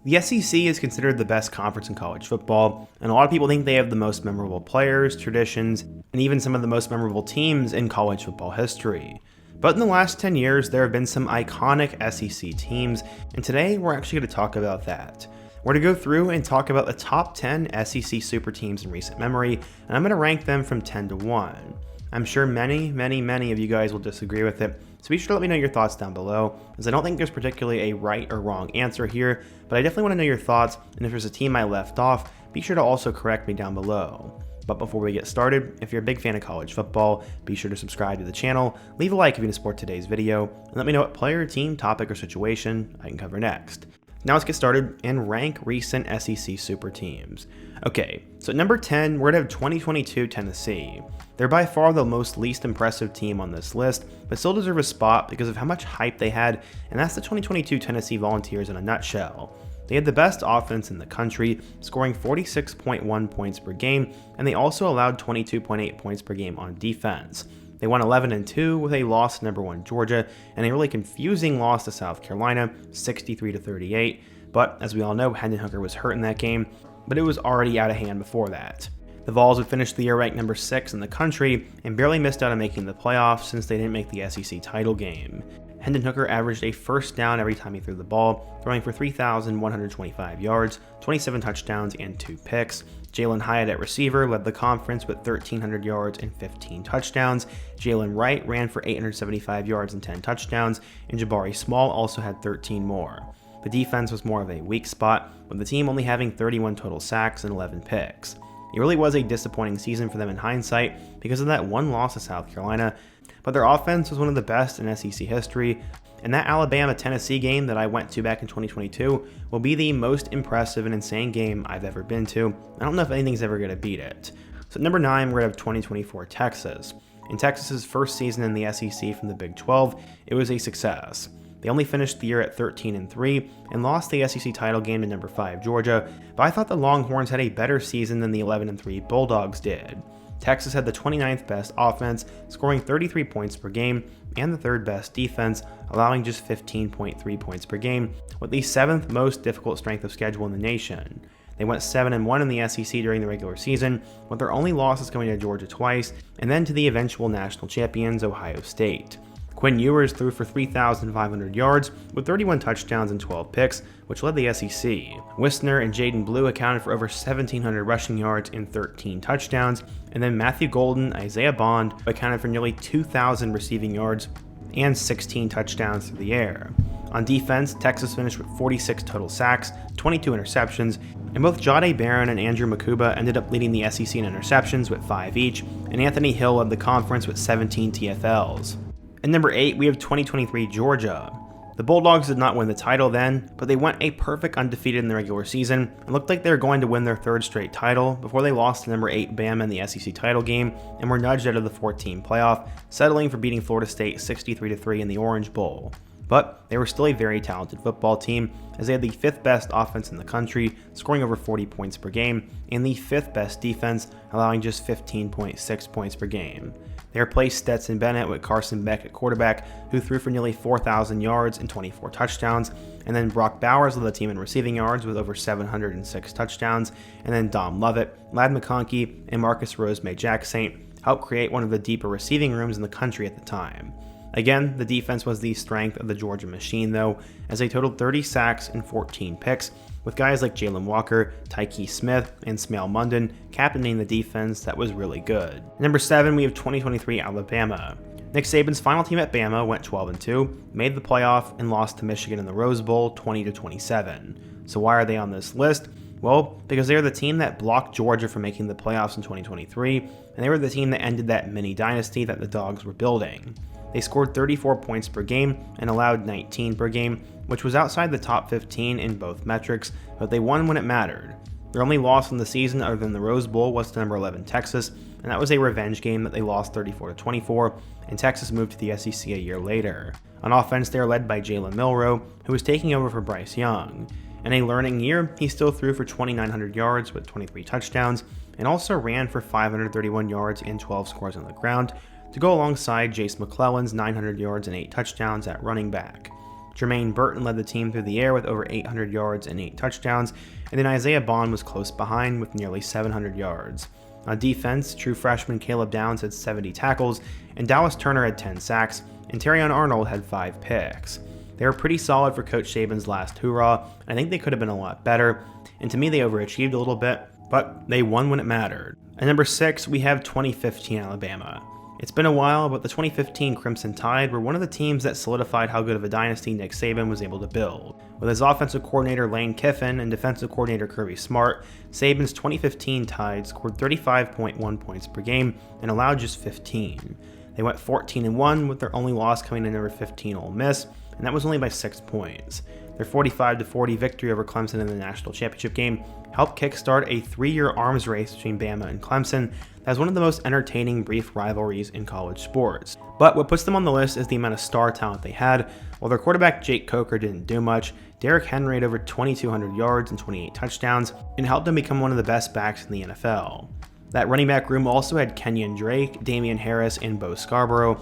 The SEC is considered the best conference in college football, and a lot of people think they have the most memorable players, traditions, and even some of the most memorable teams in college football history. But in the last 10 years, there have been some iconic SEC teams, and today we're actually going to talk about that. We're going to go through and talk about the top 10 SEC super teams in recent memory, and I'm going to rank them from 10 to 1. I'm sure many of you guys will disagree with it, so be sure to let me know your thoughts down below, as I don't think there's particularly a right or wrong answer here, but I definitely want to know your thoughts, and if there's a team I left off, be sure to also correct me down below. But before we get started, if you're a big fan of college football, be sure to subscribe to the channel, leave a like if you want to support today's video, and let me know what player, team, topic, or situation I can cover next. Now let's get started and rank recent SEC super teams. Okay, so at number 10, we're going to have 2022 Tennessee. They're by far the least impressive team on this list, but still deserve a spot because of how much hype they had, and that's the 2022 Tennessee Volunteers in a nutshell. They had the best offense in the country, scoring 46.1 points per game, and they also allowed 22.8 points per game on defense. They won 11-2 with a loss to number 1 Georgia, and a really confusing loss to South Carolina, 63-38, but as we all know, Hendon Hooker was hurt in that game, but it was already out of hand before that. The Vols would finish the year ranked number 6 in the country, and barely missed out on making the playoffs since they didn't make the SEC title game. Hendon Hooker averaged a first down every time he threw the ball, throwing for 3,125 yards, 27 touchdowns, and 2 picks. Jalen Hyatt at receiver led the conference with 1,300 yards and 15 touchdowns. Jalen Wright ran for 875 yards and 10 touchdowns, and Jabari Small also had 13 more. The defense was more of a weak spot, with the team only having 31 total sacks and 11 picks. It really was a disappointing season for them in hindsight because of that one loss to South Carolina, but their offense was one of the best in SEC history, and that Alabama-Tennessee game that I went to back in 2022 will be the most impressive and insane game I've ever been to. I don't know if anything's ever going to beat it. So at number 9, we're going to have 2024 Texas. In Texas's first season in the SEC from the Big 12, it was a success. They only finished the year at 13-3 and lost the SEC title game to number 5 Georgia, but I thought the Longhorns had a better season than the 11-3 Bulldogs did. Texas had the 29th best offense, scoring 33 points per game, and the 3rd best defense, allowing just 15.3 points per game, with the 7th most difficult strength of schedule in the nation. They went 7-1 in the SEC during the regular season, with their only losses coming to Georgia twice, and then to the eventual national champions, Ohio State. Quinn Ewers threw for 3,500 yards with 31 touchdowns and 12 picks, which led the SEC. Wisner and Jaden Blue accounted for over 1,700 rushing yards and 13 touchdowns, and then Matthew Golden, Isaiah Bond accounted for nearly 2,000 receiving yards and 16 touchdowns through the air. On defense, Texas finished with 46 total sacks, 22 interceptions, and both Jahdae Barron and Andrew Makuba ended up leading the SEC in interceptions with 5 each, and Anthony Hill led the conference with 17 TFLs. At number 8, we have 2023 Georgia. The Bulldogs did not win the title then, but they went a perfect undefeated in the regular season and looked like they were going to win their 3rd straight title before they lost to number 8 Bama in the SEC title game and were nudged out of the 14 playoff, settling for beating Florida State 63-3 in the Orange Bowl. But they were still a very talented football team, as they had the 5th best offense in the country, scoring over 40 points per game, and the 5th best defense, allowing just 15.6 points per game. They replaced Stetson Bennett with Carson Beck at quarterback, who threw for nearly 4,000 yards and 24 touchdowns, and then Brock Bowers led the team in receiving yards with over 706 touchdowns, and then Dom Lovett, Ladd McConkey, and Marcus Rose-May-Jacksaint helped create one of the deeper receiving rooms in the country at the time. Again, the defense was the strength of the Georgia machine though, as they totaled 30 sacks and 14 picks, with guys like Jalen Walker, Tyke Smith, and Smael Mondon captaining the defense that was really good. Number 7, we have 2023 Alabama. Nick Saban's final team at Bama went 12-2, made the playoff, and lost to Michigan in the Rose Bowl 20-27. So why are they on this list? Well, because they were the team that blocked Georgia from making the playoffs in 2023, and they were the team that ended that mini dynasty that the Dogs were building. They scored 34 points per game and allowed 19 per game, which was outside the top 15 in both metrics, but they won when it mattered. Their only loss in the season other than the Rose Bowl was to number 11 Texas, and that was a revenge game that they lost 34-24, and Texas moved to the SEC a year later. On offense, they are led by Jalen Milroe, who was taking over for Bryce Young. In a learning year, he still threw for 2,900 yards with 23 touchdowns, and also ran for 531 yards and 12 scores on the ground, to go alongside Jace McClellan's 900 yards and 8 touchdowns at running back. Jermaine Burton led the team through the air with over 800 yards and 8 touchdowns, and then Isaiah Bond was close behind with nearly 700 yards. On defense, true freshman Caleb Downs had 70 tackles, and Dallas Turner had 10 sacks, and Terrion Arnold had 5 picks. They were pretty solid for Coach Saban's last hurrah, and I think they could have been a lot better, and to me they overachieved a little bit, but they won when it mattered. At number 6, we have 2015 Alabama. It's been a while, but the 2015 Crimson Tide were one of the teams that solidified how good of a dynasty Nick Saban was able to build. With his offensive coordinator Lane Kiffin and defensive coordinator Kirby Smart, Saban's 2015 Tide scored 35.1 points per game and allowed just 15. They went 14-1 with their only loss coming in number 15 Ole Miss, and that was only by 6 points. Their 45-40 victory over Clemson in the national championship game helped kickstart a 3-year arms race between Bama and Clemson that was one of the most entertaining brief rivalries in college sports. But what puts them on the list is the amount of star talent they had. While their quarterback Jake Coker didn't do much, Derrick Henry had over 2,200 yards and 28 touchdowns and helped him become one of the best backs in the NFL. That running back room also had Kenyon Drake, Damian Harris, and Bo Scarborough,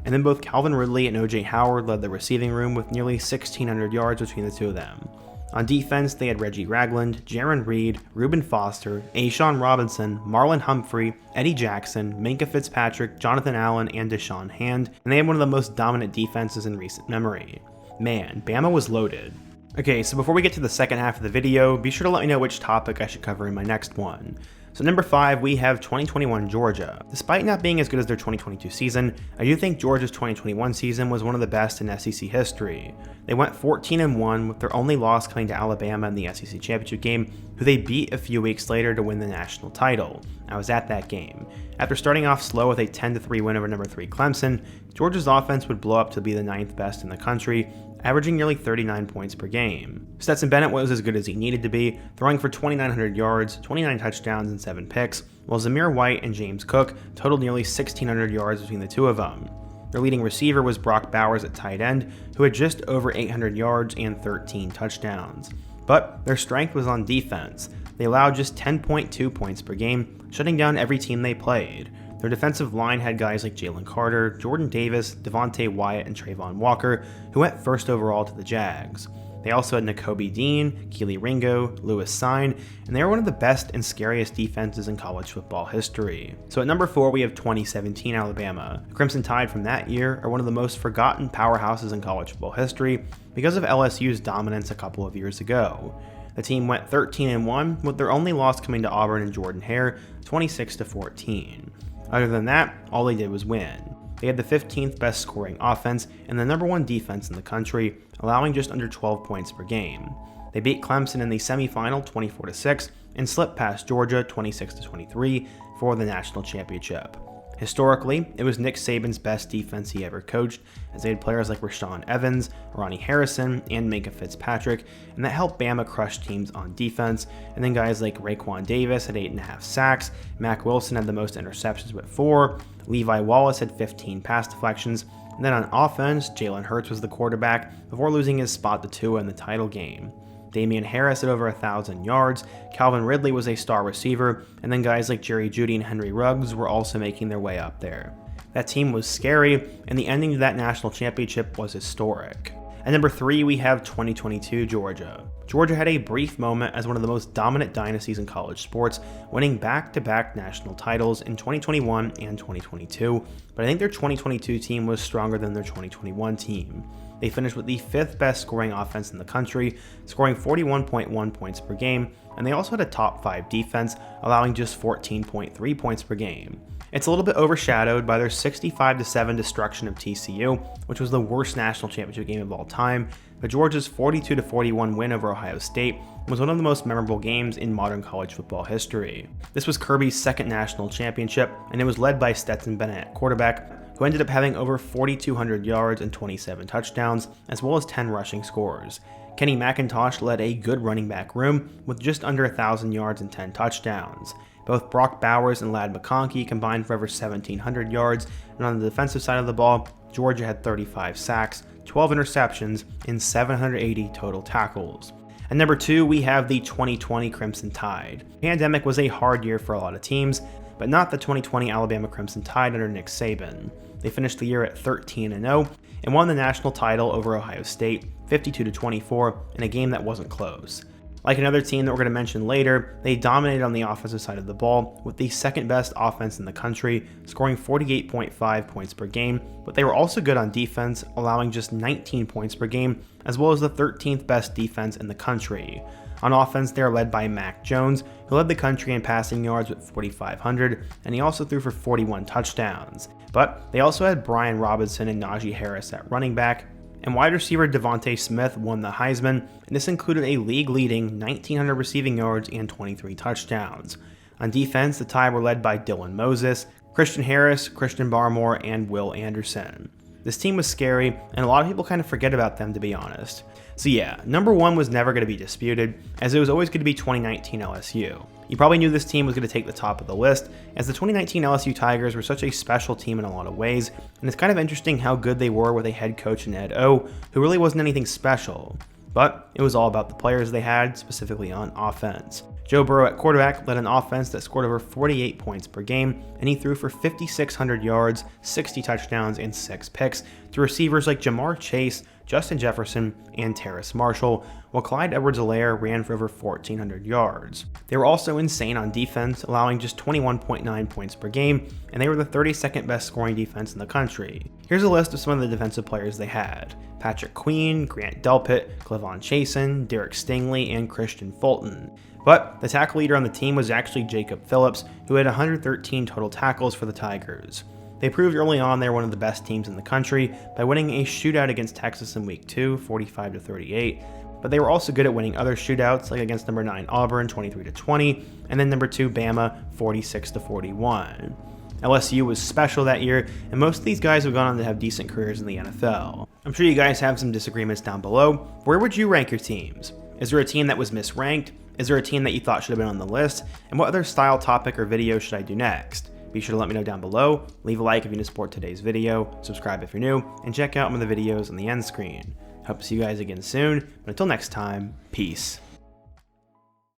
and then both Calvin Ridley and O.J. Howard led the receiving room with nearly 1,600 yards between the two of them. On defense, they had Reggie Ragland, Jaron Reed, Reuben Foster, A'Shawn Robinson, Marlon Humphrey, Eddie Jackson, Minkah Fitzpatrick, Jonathan Allen, and Deshaun Hand, and they had one of the most dominant defenses in recent memory. Man, Bama was loaded. Okay, so before we get to the second half of the video, be sure to let me know which topic I should cover in my next one. So number 5, we have 2021 Georgia. Despite not being as good as their 2022 season, I do think Georgia's 2021 season was one of the best in SEC history. They went 14-1 with their only loss coming to Alabama in the SEC championship game, who they beat a few weeks later to win the national title. I was at that game. After starting off slow with a 10-3 win over number 3 Clemson, Georgia's offense would blow up to be the 9th best in the country, averaging nearly 39 points per game. Stetson Bennett was as good as he needed to be, throwing for 2,900 yards, 29 touchdowns, and 7 picks, while Zamir White and James Cook totaled nearly 1,600 yards between the two of them. Their leading receiver was Brock Bowers at tight end, who had just over 800 yards and 13 touchdowns. But their strength was on defense. They allowed just 10.2 points per game, shutting down every team they played. Their defensive line had guys like Jalen Carter, Jordan Davis, Devontae Wyatt, and Trayvon Walker, who went first overall to the Jags. They also had Nakobe Dean, Keely Ringo, Lewis Sine, and they were one of the best and scariest defenses in college football history. So at number 4, we have 2017 Alabama. The Crimson Tide from that year are one of the most forgotten powerhouses in college football history because of LSU's dominance a couple of years ago. The team went 13-1 with their only loss coming to Auburn and Jordan Hare, 26-14. Other than that, all they did was win. They had the 15th best scoring offense and the number 1 defense in the country, allowing just under 12 points per game. They beat Clemson in the semifinal 24-6 and slipped past Georgia 26-23 for the national championship. Historically, it was Nick Saban's best defense he ever coached, as they had players like Rashaan Evans, Ronnie Harrison, and Minkah Fitzpatrick, and that helped Bama crush teams on defense. And then guys like Raekwon Davis had 8.5 sacks, Mack Wilson had the most interceptions with 4, Levi Wallace had 15 pass deflections, and then on offense, Jalen Hurts was the quarterback before losing his spot to Tua in the title game. Damian Harris had over 1,000 yards, Calvin Ridley was a star receiver, and then guys like Jerry Jeudy and Henry Ruggs were also making their way up there. That team was scary, and the ending to that national championship was historic. At number 3, we have 2022 Georgia. Georgia had a brief moment as one of the most dominant dynasties in college sports, winning back-to-back national titles in 2021 and 2022, but I think their 2022 team was stronger than their 2021 team. They finished with the 5th best scoring offense in the country, scoring 41.1 points per game, and they also had a top 5 defense, allowing just 14.3 points per game. It's a little bit overshadowed by their 65-7 destruction of TCU, which was the worst national championship game of all time, but Georgia's 42-41 win over Ohio State was one of the most memorable games in modern college football history. This was Kirby's 2nd national championship, and it was led by Stetson Bennett at quarterback, who ended up having over 4,200 yards and 27 touchdowns, as well as 10 rushing scores. Kenny McIntosh led a good running back room with just under 1,000 yards and 10 touchdowns. Both Brock Bowers and Ladd McConkey combined for over 1,700 yards, and on the defensive side of the ball, Georgia had 35 sacks, 12 interceptions, and 780 total tackles. At number 2, we have the 2020 Crimson Tide. The pandemic was a hard year for a lot of teams, but not the 2020 Alabama Crimson Tide under Nick Saban. They finished the year at 13-0, and won the national title over Ohio State 52-24 in a game that wasn't close. Like another team that we're going to mention later, they dominated on the offensive side of the ball with the second best offense in the country, scoring 48.5 points per game, but they were also good on defense, allowing just 19 points per game, as well as the 13th best defense in the country. On offense, they are led by Mac Jones, who led the country in passing yards with 4,500, and he also threw for 41 touchdowns. But they also had Brian Robinson and Najee Harris at running back, and wide receiver Devontae Smith won the Heisman, and this included a league-leading 1,900 receiving yards and 23 touchdowns. On defense, the Tide were led by Dylan Moses, Christian Harris, Christian Barmore, and Will Anderson. This team was scary, and a lot of people kind of forget about them, to be honest. So yeah, number one was never going to be disputed, as it was always going to be 2019 LSU. You probably knew this team was going to take the top of the list, as the 2019 LSU Tigers were such a special team in a lot of ways, and it's kind of interesting how good they were with a head coach in Ed O, who really wasn't anything special. But it was all about the players they had, specifically on offense. Joe Burrow at quarterback led an offense that scored over 48 points per game, and he threw for 5,600 yards, 60 touchdowns, and 6 picks to receivers like Jamar Chase, Justin Jefferson, and Terrace Marshall, while Clyde Edwards-Helaire ran for over 1,400 yards. They were also insane on defense, allowing just 21.9 points per game, and they were the 32nd best scoring defense in the country. Here's a list of some of the defensive players they had: Patrick Queen, Grant Delpit, Clevon Chasen, Derek Stingley, and Christian Fulton. But the tackle leader on the team was actually Jacob Phillips, who had 113 total tackles for the Tigers. They proved early on they were one of the best teams in the country by winning a shootout against Texas in Week 2, 45-38, but they were also good at winning other shootouts, like against number 9 Auburn, 23-20, and then number 2 Bama, 46-41. LSU was special that year, and most of these guys have gone on to have decent careers in the NFL. I'm sure you guys have some disagreements down below. Where would you rank your teams? Is there a team that was misranked? Is there a team that you thought should have been on the list? And what other style, topic, or video should I do next? Be sure to let me know down below, leave a like if you want to support today's video, subscribe if you're new, and check out one of the videos on the end screen. Hope to see you guys again soon, but until next time, peace.